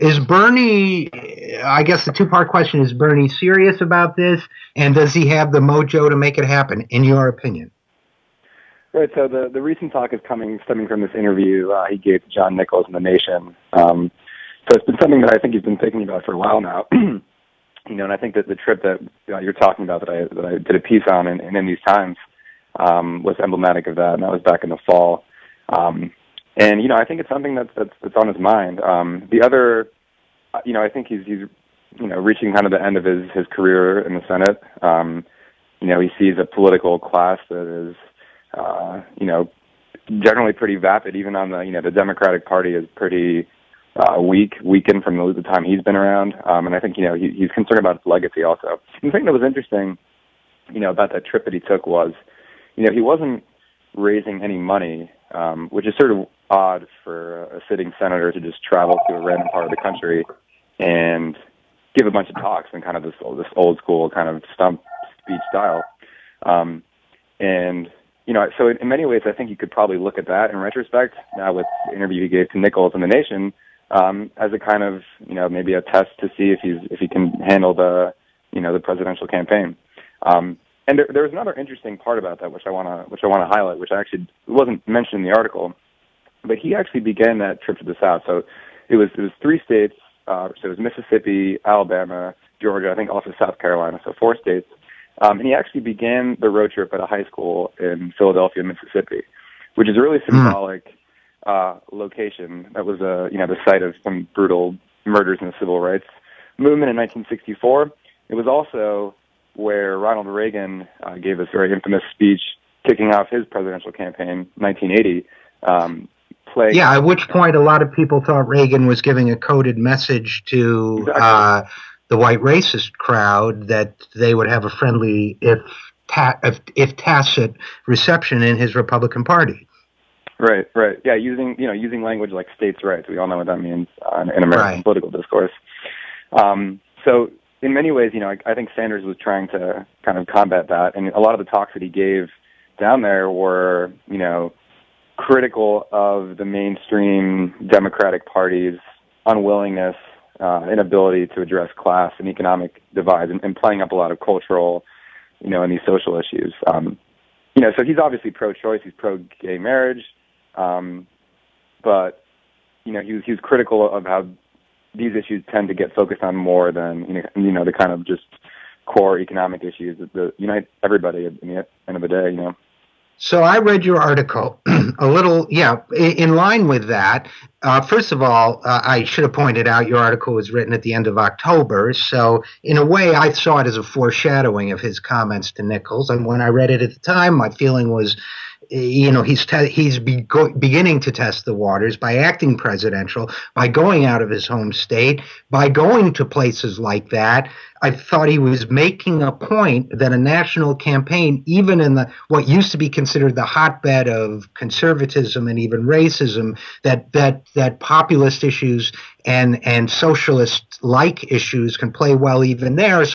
Is Bernie, I guess the two-part question, is Bernie serious about this, and does he have the mojo to make it happen, in your opinion? Right, so the recent talk is stemming from this interview he gave to John Nichols in The Nation. So it's been something that I think he's been thinking about for a while now. And I think that the trip that you're talking about that I did a piece on in these times was emblematic of that, and that was back in the fall. And I think it's something that's on his mind. The other, I think he's reaching kind of the end of his career in the Senate. He sees a political class that is, generally pretty vapid. Even on the Democratic Party is pretty weakened from the time he's been around. And I think he's concerned about its legacy also. And the thing that was interesting, about that trip that he took was, he wasn't raising any money, which is sort of odd for a sitting senator to just travel to a random part of the country and give a bunch of talks in kind of this old school kind of stump speech style. So in many ways, I think you could probably look at that in retrospect now with the interview he gave to Nichols in The Nation as a kind of maybe a test to see if he can handle the presidential campaign. And there was another interesting part about that which I want to highlight, which actually wasn't mentioned in the article, but he actually began that trip to the South. So it was 3 states. So it was Mississippi, Alabama, Georgia, I think also South Carolina. So 4 states. And he actually began the road trip at a high school in Philadelphia, Mississippi, which is a really symbolic location. That was the site of some brutal murders in the civil rights movement in 1964. It was also where Ronald Reagan gave this very infamous speech kicking off his presidential campaign, 1980. At which point a lot of people thought Reagan was giving a coded message to the white racist crowd that they would have a friendly, if tacit, reception in his Republican Party. Right. Yeah, using language like states' rights. We all know what that means in American political discourse. So in many ways, I think Sanders was trying to kind of combat that, and a lot of the talks that he gave down there were, critical of the mainstream Democratic Party's unwillingness, inability to address class and economic divides, and playing up a lot of cultural, and these social issues. So he's obviously pro-choice, he's pro-gay marriage, but he was critical of how these issues tend to get focused on more than the kind of just core economic issues that unite everybody at the end of the day. So I read your article a little, in line with that. First of all, I should have pointed out your article was written at the end of October. So in a way, I saw it as a foreshadowing of his comments to Nichols. And when I read it at the time, my feeling was, he's beginning to test the waters by acting presidential, by going out of his home state, by going to places like that. I thought he was making a point that a national campaign, even in what used to be considered the hotbed of conservatism and even racism, that populist issues and socialist-like issues can play well even there.